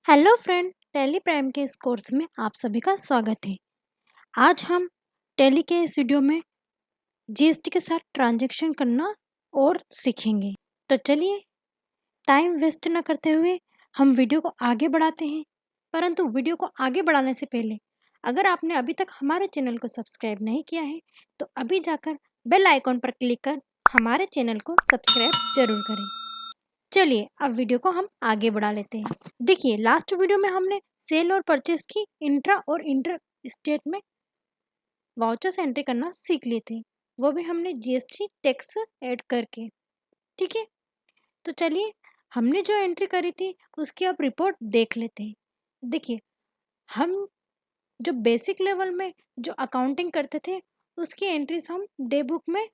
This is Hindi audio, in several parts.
हेलो फ्रेंड, टैली प्राइम के इस कोर्स में आप सभी का स्वागत है। आज हम टैली के इस वीडियो में जीएसटी के साथ ट्रांजैक्शन करना और सीखेंगे। तो चलिए टाइम वेस्ट न करते हुए हम वीडियो को आगे बढ़ाते हैं। परंतु वीडियो को आगे बढ़ाने से पहले अगर आपने अभी तक हमारे चैनल को सब्सक्राइब नहीं किया है तो अभी जाकर बेल आइकॉन पर क्लिक कर हमारे चैनल को सब्सक्राइब जरूर करें। चलिए अब वीडियो को हम आगे बढ़ा लेते हैं। देखिए लास्ट वीडियो में हमने सेल और परचेस की इंट्रा और इंटर स्टेट में वाउचर्स एंट्री करना सीख लिए थे, वो भी हमने जीएसटी टैक्स ऐड करके। ठीक है, तो चलिए हमने जो एंट्री करी थी उसकी अब रिपोर्ट देख लेते हैं। देखिए हम जो बेसिक लेवल में जो अकाउंटिंग करते थे उसकी एंट्रीज हम डे बुक में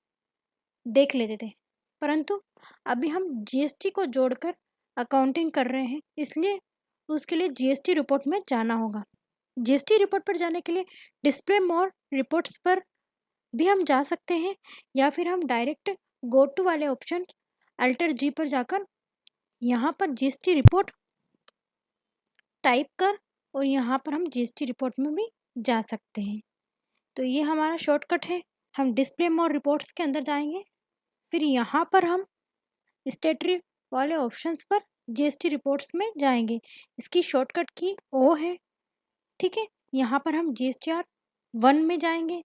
देख लेते थे, परंतु अभी हम जीएसटी को जोड़कर अकाउंटिंग कर रहे हैं, इसलिए उसके लिए जीएसटी रिपोर्ट में जाना होगा। जीएसटी रिपोर्ट पर जाने के लिए डिस्प्ले मोर रिपोर्ट्स पर भी हम जा सकते हैं या फिर हम डायरेक्ट गो टू वाले ऑप्शन अल्टर जी पर जाकर यहाँ पर जीएसटी रिपोर्ट टाइप कर और यहाँ पर हम जीएसटी रिपोर्ट में भी जा सकते हैं। तो ये हमारा शॉर्टकट है। हम डिस्प्ले मोर रिपोर्ट्स के अंदर जाएंगे, फिर यहाँ पर हम स्टेटरी वाले ऑप्शंस पर जीएसटी रिपोर्ट्स में जाएंगे। इसकी शॉर्टकट की ओ है। ठीक है, यहाँ पर हम जीएसटीआर 1 में जाएंगे।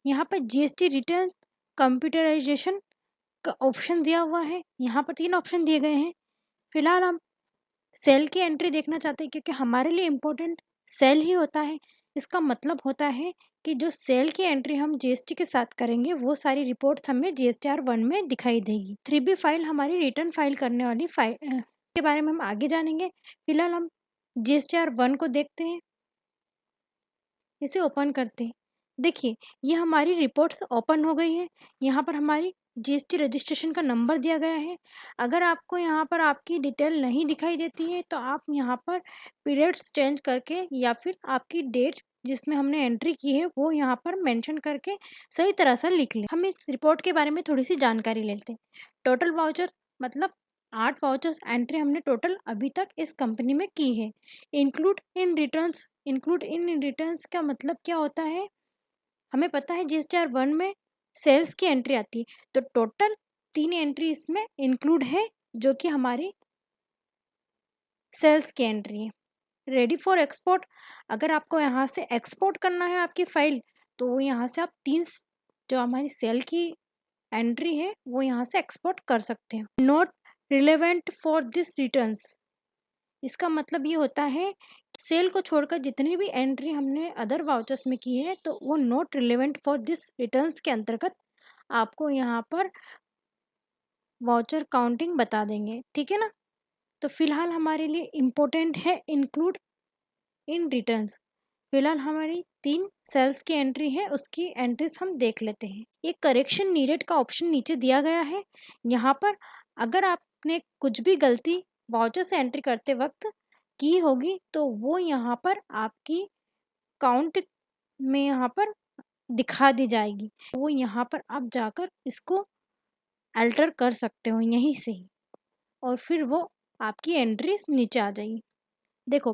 यहाँ पर जीएसटी रिटर्न कंप्यूटराइजेशन का ऑप्शन दिया हुआ है। यहाँ पर 3 ऑप्शन दिए गए हैं। फिलहाल हम सेल की एंट्री देखना चाहते हैं क्योंकि हमारे लिए इम्पोर्टेंट सेल ही होता है। इसका मतलब होता है कि जो सेल की एंट्री हम जीएसटी के साथ करेंगे वो सारी रिपोर्ट हमें जीएसटीआर 1 में दिखाई देगी। 3B फाइल हमारी रिटर्न फाइल करने वाली फाइल के बारे में हम आगे जानेंगे। फिलहाल हम जीएसटीआर 1 को देखते हैं, इसे ओपन करते हैं। देखिए ये हमारी रिपोर्ट्स ओपन हो गई है। यहाँ पर हमारी जीएसटी रजिस्ट्रेशन का नंबर दिया गया है। अगर आपको यहाँ पर आपकी डिटेल नहीं दिखाई देती है तो आप यहाँ पर पीरियड्स चेंज करके या फिर आपकी डेट जिसमें हमने एंट्री की है वो यहाँ पर मेंशन करके सही तरह से लिख लें। हम इस रिपोर्ट के बारे में थोड़ी सी जानकारी लेते हैं। टोटल वाउचर मतलब 8 वाउचर्स एंट्री हमने टोटल अभी तक इस कंपनी में की है। इंक्लूड इन रिटर्न्स का मतलब क्या होता है, हमें पता है जीएसटीआर 1 में सेल्स की एंट्री आती है, तो टोटल 3 एंट्री इसमें इंक्लूड है जो कि हमारी सेल्स की एंट्री है। रेडी फॉर एक्सपोर्ट, अगर आपको यहाँ से एक्सपोर्ट करना है आपकी फाइल तो वो यहाँ से आप 3 जो हमारी सेल की एंट्री है वो यहाँ से एक्सपोर्ट कर सकते हैं। Not relevant for this returns, इसका मतलब ये होता है सेल को छोड़कर जितनी भी एंट्री हमने अदर वाउचर्स में की है तो वो not relevant for this returns के अंतर्गत आपको यहाँ पर वाउचर काउंटिंग बता देंगे। ठीक है ना, तो फिलहाल हमारे लिए इम्पोर्टेंट है इंक्लूड इन रिटर्न्स। फिलहाल हमारी 3 सेल्स की एंट्री है, उसकी एंट्रीज हम देख लेते हैं। एक करेक्शन नीडेड का ऑप्शन नीचे दिया गया है। यहाँ पर अगर आपने कुछ भी गलती वाउचर से एंट्री करते वक्त की होगी तो वो यहाँ पर आपकी काउंट में यहाँ पर दिखा दी जाएगी। वो यहाँ पर आप जाकर इसको अल्टर कर सकते हो यहीं से ही, और फिर वो आपकी एंट्रीज नीचे आ जाएगी। देखो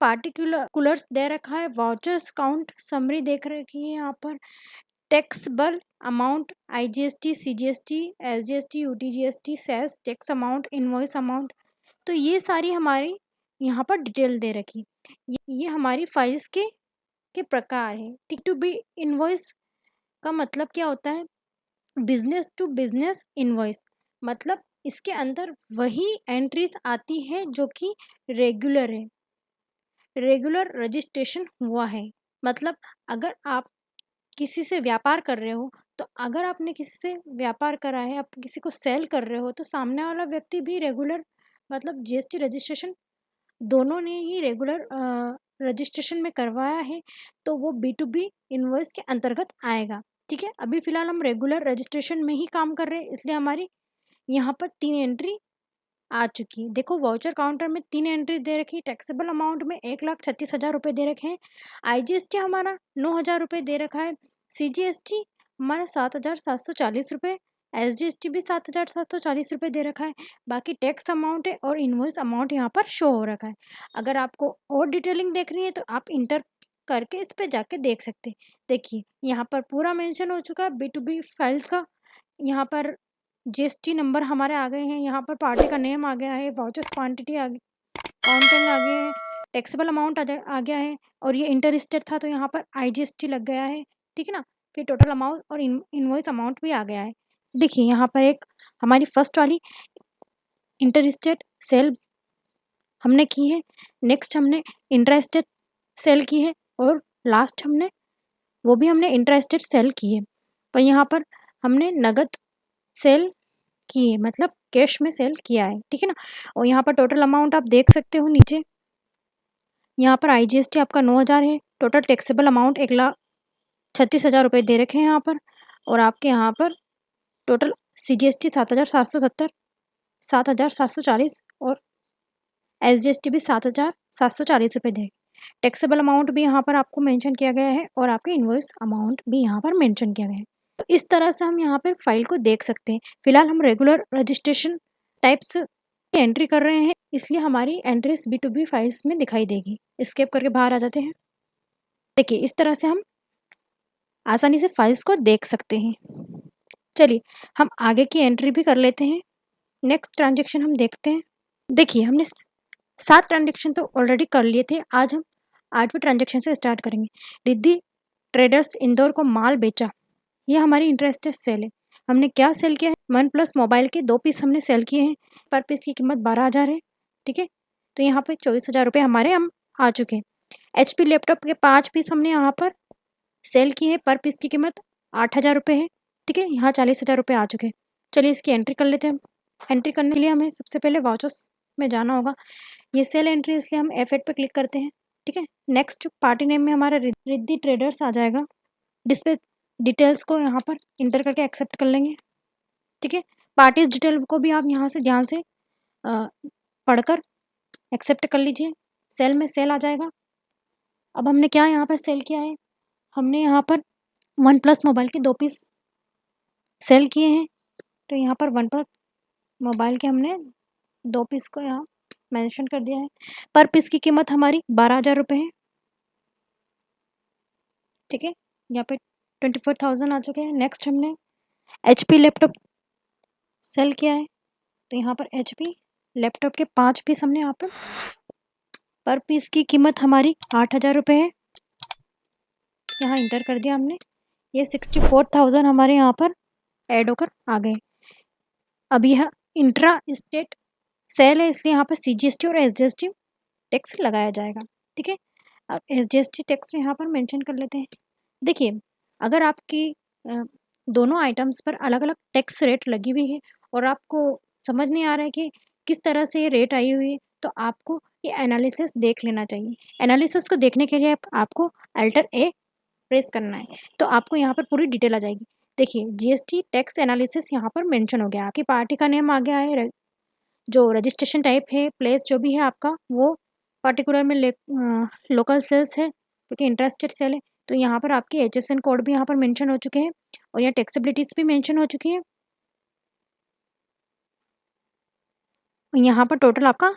पार्टिकुलर्स दे रखा है, वाउचर्स काउंट समरी देख रखी है यहाँ पर, taxable amount IGST, CGST, SGST, UTGST, cess tax amount, invoice amount, तो ये सारी हमारी यहाँ पर डिटेल दे रखी। ये हमारी फाइल्स के प्रकार है। टिक टू बी इनवॉइस का मतलब क्या होता है, बिजनेस टू बिजनेस इनवॉइस, मतलब इसके अंदर वही एंट्रीज आती है जो कि रेगुलर है, रेगुलर रजिस्ट्रेशन हुआ है। मतलब अगर आप किसी से व्यापार कर रहे हो तो अगर आपने किसी से व्यापार करा है, आप किसी को सेल कर रहे हो तो सामने वाला व्यक्ति भी रेगुलर मतलब जीएसटी रजिस्ट्रेशन दोनों ने ही रेगुलर रजिस्ट्रेशन में करवाया है तो वो B2B इनवॉइस के अंतर्गत आएगा। ठीक है, अभी फिलहाल हम रेगुलर रजिस्ट्रेशन में ही काम कर रहे हैं इसलिए हमारी यहाँ पर 3 एंट्री आ चुकी है। देखो वाउचर काउंटर में 3 एंट्री दे रखी है। टैक्सेबल अमाउंट में 1,36,000 रुपये दे रखे हैं। आईजीएसटी हमारा 9,000 रुपये दे रखा है। सीजीएसटी हमारा 7,740 रुपये SGST भी 7,740 रुपये दे रखा है। बाकी टैक्स अमाउंट है और इनवॉइस अमाउंट यहाँ पर शो हो रखा है। अगर आपको और डिटेलिंग देखनी है तो आप इंटर करके इस पे जाके देख सकते हैं। देखिए यहाँ पर पूरा मेंशन हो चुका है B2B फाइल्स का। यहाँ पर GST नंबर हमारे आ गए हैं, यहाँ पर पार्टी का नेम आ गया है, वाउचर्स क्वांटिटी आ गई, काउंटिंग आ गई है, टैक्सेबल अमाउंट आ गया है, और ये इंटर स्टेट था तो यहाँ पर IGST लग गया है, ठीक है ना। फिर टोटल अमाउंट और इनवॉइस अमाउंट भी आ गया है। देखिए यहाँ पर एक हमारी फर्स्ट वाली इंटर स्टेट सेल हमने की है, नेक्स्ट हमने इंट्रा स्टेट सेल की है, और लास्ट वो भी हमने इंट्रा स्टेट सेल की है। पर यहाँ पर हमने नगद सेल की है, मतलब कैश में सेल किया है, ठीक है ना। और यहाँ पर टोटल अमाउंट आप देख सकते हो नीचे, यहाँ पर IGST आपका 9,000 है, टोटल टैक्सेबल अमाउंट 1,36,000 रुपये दे रखे हैं यहाँ पर, और आपके यहाँ पर टोटल CGST 7,770, 7,740, और SGST भी 7,740 रुपये दे। टैक्सेबल अमाउंट भी यहाँ पर आपको मेंशन किया गया है, और आपके इनवॉइस अमाउंट भी यहाँ पर मेंशन किया गया है। तो इस तरह से हम यहाँ पर फाइल को देख सकते हैं। फिलहाल हम रेगुलर रजिस्ट्रेशन टाइप्स एंट्री कर रहे हैं, इसलिए हमारी एंट्रीज B2B फाइल्स में दिखाई देगी। स्केप करके बाहर आ जाते हैं। देखिए इस तरह से हम आसानी से फाइल्स को देख सकते हैं। चलिए हम आगे की एंट्री भी कर लेते हैं। नेक्स्ट ट्रांजेक्शन हम देखते हैं। देखिए हमने 7 ट्रांजेक्शन तो ऑलरेडी कर लिए थे, आज हम 8वें ट्रांजेक्शन से स्टार्ट करेंगे। रिद्धि ट्रेडर्स इंदौर को माल बेचा, ये हमारी इंटरेस्टेड सेल है। हमने क्या सेल किया है, OnePlus मोबाइल के 2 पीस हमने सेल किए हैं। पर पीस की कीमत 12,000 है, ठीक है। तो यहाँ पर 24,000 रुपये हमारे हम आ चुके हैं। HP लैपटॉप के 5 पीस हमने यहाँ पर सेल किए हैं, पर पीस की कीमत 8,000 रुपये है, ठीक है। यहाँ 40,000 रुपये आ चुके हैं। चलिए इसकी एंट्री कर लेते हैं। हम एंट्री करने के लिए हमें सबसे पहले वाउचर्स में जाना होगा। ये सेल एंट्री, इसलिए हम F8 पे क्लिक करते हैं, ठीक है। नेक्स्ट पार्टी नेम में हमारा रिद्धि ट्रेडर्स आ जाएगा। डिस्प्ले डिटेल्स को यहाँ पर इंटर करके एक्सेप्ट कर लेंगे, ठीक है। पार्टीज डिटेल को भी आप यहाँ से ध्यान से पढ़कर एक्सेप्ट कर लीजिए। सेल में सेल आ जाएगा। अब हमने क्या यहाँ पर सेल किया है, हमने यहाँ पर OnePlus मोबाइल के 2 पीस सेल किए हैं। तो यहाँ पर OnePlus मोबाइल के हमने 2 पीस को यहाँ मेंशन कर दिया है। पर पीस की कीमत हमारी 12,000 रुपये है, ठीक है। यहाँ पे 24,000 आ चुके हैं। नेक्स्ट हमने HP लैपटॉप सेल किया है, तो यहाँ पर HP लैपटॉप के 5 पीस हमने यहाँ पर पीस की कीमत हमारी 8,000 रुपये है, यहाँ इंटर कर दिया हमने। ये 64,000 हमारे यहाँ पर ऐड होकर आ गए। अब यह इंट्रा स्टेट सेल है, इसलिए यहाँ पर CGST और SGST टैक्स लगाया जाएगा, ठीक है। अब SGST टैक्स यहाँ पर मेंशन कर लेते हैं। देखिए अगर आपकी दोनों आइटम्स पर अलग अलग टैक्स रेट लगी हुई है और आपको समझ नहीं आ रहा है कि किस तरह से ये रेट आई हुई है, तो आपको ये एनालिसिस देख लेना चाहिए। एनालिसिस को देखने के लिए आपको Alt+A प्रेस करना है, तो आपको यहाँ पर पूरी डिटेल आ जाएगी। देखिए GST टैक्स एनालिसिस यहाँ पर मेंशन हो गया, आपकी पार्टी का नेम आ गया है, जो रजिस्ट्रेशन टाइप है, प्लेस जो भी है आपका, वो पर्टिकुलर में लोकल सेल्स है क्योंकि इंटरेस्टेड सेल है। तो यहाँ पर आपके HSN कोड भी यहाँ पर मेंशन हो चुके हैं, और यहाँ टैक्सेबिलिटीज भी मेंशन हो चुकी है। यहाँ पर टोटल आपका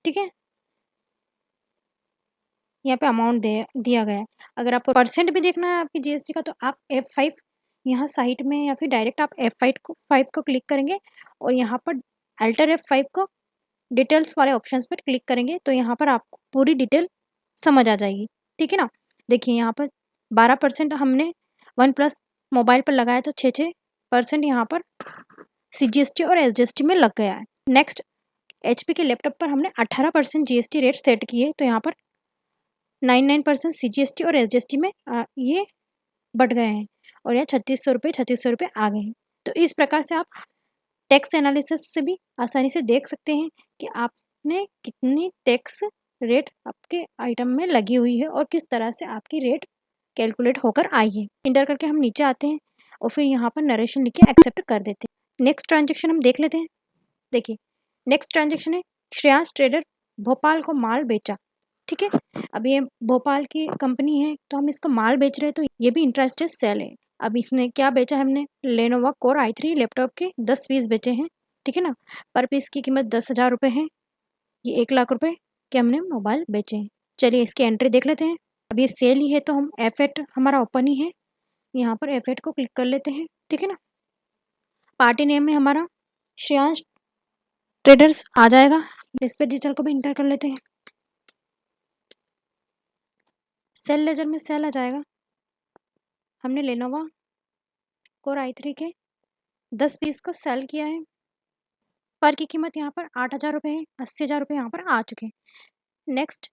ठीक है, यहाँ पे अमाउंट दिया गया है। अगर आपको परसेंट भी देखना है आपकी GST का, तो आप F5 यहाँ साइट में, या फिर डायरेक्ट आप F5 को क्लिक करेंगे, और यहाँ पर Alt+F5 को डिटेल्स वाले ऑप्शंस पर क्लिक करेंगे, तो यहाँ पर आपको पूरी डिटेल समझ आ जाएगी, ठीक है ना। देखिए यहाँ पर 12% हमने OnePlus मोबाइल पर लगाया, तो 6% यहाँ पर CGST और SGST में लग गया है। नेक्स्ट HP के लैपटॉप पर हमने 18% GST रेट सेट की है, तो यहाँ पर 99% CGST और SGST में ये बढ़ गए हैं, और यह 3600 रुपये आ गए हैं। तो इस प्रकार से आप टैक्स एनालिसिस से भी आसानी से देख सकते हैं कि आपने कितनी टैक्स रेट आपके आइटम में लगी हुई है और किस तरह से आपकी रेट कैलकुलेट होकर आई है। इंटर करके हम नीचे आते हैं, और फिर यहाँ पर नरेशन लिख के एक्सेप्ट कर देते हैं। नेक्स्ट ट्रांजेक्शन हम देख लेते हैं। देखिए नेक्स्ट ट्रांजेक्शन है श्रेयांश ट्रेडर भोपाल को माल बेचा, ठीक है। अब ये भोपाल की कंपनी है तो हम इसको माल बेच रहे हैं, तो ये भी इंटरेस्टेड सेल है। अब इसने क्या बेचा है, हमने लेनोवा कोर i3 लैपटॉप के 10 पीस बेचे हैं, ठीक है ना। पर पीस की कीमत 10,000 रुपये है। ये 1 लाख रुपए के हमने मोबाइल बेचे हैं। चलिए इसकी एंट्री देख लेते हैं। अब ये सेल ही है तो हम F8 हमारा ओपन ही है, यहाँ पर F8 को क्लिक कर लेते हैं, ठीक है ना। पार्टी नेम में हमारा श्रेयांश ट्रेडर्स आ जाएगा। इस पे डिजिटल को भी इंटर कर लेते हैं। सेल लेजर में सेल आ जाएगा। हमने लेनोवा कोर i3 के 10 पीस को सेल किया है। पर की कीमत यहाँ पर 8,000 रुपये है। 80,000 रुपये यहाँ पर आ चुके हैं। नेक्स्ट,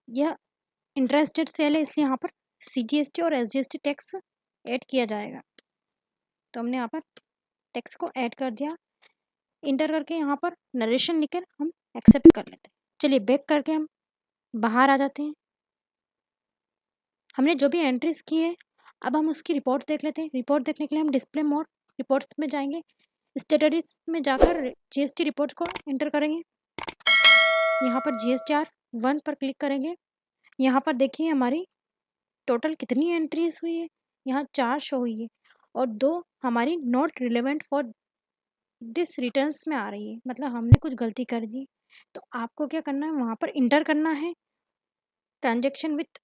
यह इंटरेस्टेड सेल है, इसलिए यहाँ पर CGST और SGST टैक्स ऐड किया जाएगा। तो हमने यहाँ पर टैक्स को ऐड कर दिया। इंटर करके यहाँ पर नरेशन लिखकर हम एक्सेप्ट कर लेते हैं। चलिए बैक करके हम बाहर आ जाते हैं। हमने जो भी एंट्रीज की है अब हम उसकी रिपोर्ट देख लेते हैं। रिपोर्ट देखने के लिए हम डिस्प्ले मोर रिपोर्ट्स में जाएंगे। स्टेटरीज में जाकर GST रिपोर्ट को एंटर करेंगे। यहाँ पर GSTR 1 पर क्लिक करेंगे। यहाँ पर देखिए हमारी टोटल कितनी एंट्रीज हुई है। यहाँ 4 शो हुई है और 2 हमारी not relevant for this returns में आ रही है, मतलब हमने कुछ गलती कर दी। तो आपको क्या करना है, वहाँ पर इंटर करना है। ट्रांजेक्शन विथ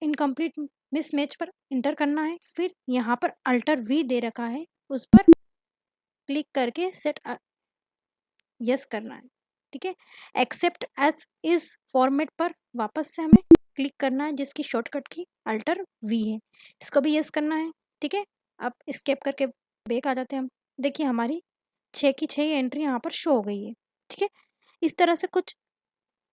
इनकम्प्लीट मिसमैच पर इंटर करना है। फिर यहाँ पर अल्टर V दे रखा है, उस पर क्लिक करके सेट यस करना है, ठीक है। एक्सेप्ट एज इस फॉर्मेट पर वापस से हमें क्लिक करना है, जिसकी शॉर्टकट की अल्टर V है। इसको भी यस करना है, ठीक है। अब स्केप करके बैक आ जाते हैं हम। देखिए हमारी 6 की 6 एंट्री यहाँ पर शो हो गई है, ठीक है। इस तरह से कुछ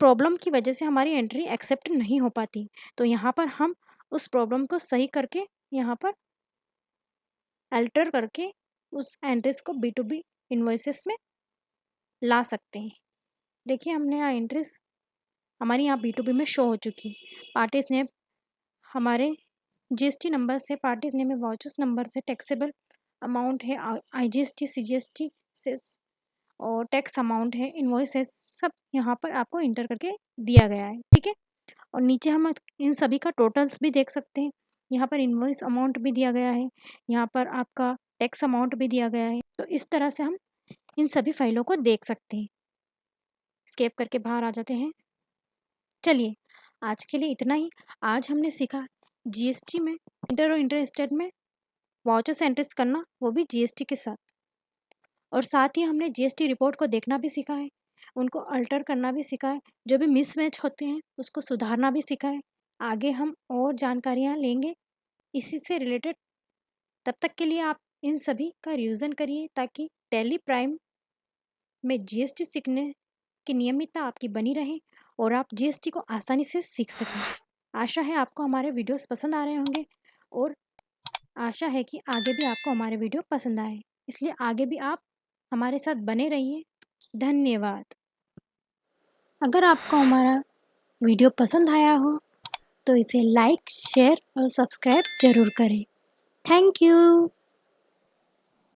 प्रॉब्लम की वजह से हमारी एंट्री एक्सेप्ट नहीं हो पाती, तो यहाँ पर हम उस प्रॉब्लम को सही करके यहाँ पर अल्टर करके उस एंट्रीज को B2B इन्वॉइसेस में ला सकते हैं। देखिए हमने यहाँ एंट्रीज हमारी यहाँ B2B में शो हो चुकी। पार्टीज नेम हमारे GST नंबर से, पार्टीज नेम में वाउचर्स नंबर से, टैक्सेबल अमाउंट है IGST CGST से, और टैक्स अमाउंट है, इन्वॉइसेस, सब यहाँ पर आपको इंटर करके दिया गया है, ठीक है। और नीचे हम इन सभी का टोटल्स भी देख सकते हैं। यहाँ पर इन्वॉइस अमाउंट भी दिया गया है, यहाँ पर आपका टैक्स अमाउंट भी दिया गया है। तो इस तरह से हम इन सभी फाइलों को देख सकते हैं। स्केप करके बाहर आ जाते हैं। चलिए आज के लिए इतना ही। आज हमने सीखा GST में इंटर और इंटर स्टेट में वाउचर्स एंट्रीज करना, वो भी GST के साथ। और साथ ही हमने GST रिपोर्ट को देखना भी सीखा है, उनको अल्टर करना भी सीखा है, जो भी मिसमैच होते हैं उसको सुधारना भी सीखा है। आगे हम और जानकारियाँ लेंगे इसी से रिलेटेड। तब तक के लिए आप इन सभी का रिवीजन करिए, ताकि टैली प्राइम में GST सीखने की नियमितता आपकी बनी रहे और आप GST को आसानी से सीख सकें। आशा है आपको हमारे वीडियोस पसंद आ रहे होंगे, और आशा है कि आगे भी आपको हमारे वीडियो पसंद आए, इसलिए आगे भी आप हमारे साथ बने रहिए। धन्यवाद। अगर आपको हमारा वीडियो पसंद आया हो तो इसे लाइक, शेयर और सब्सक्राइब जरूर करें। Thank you.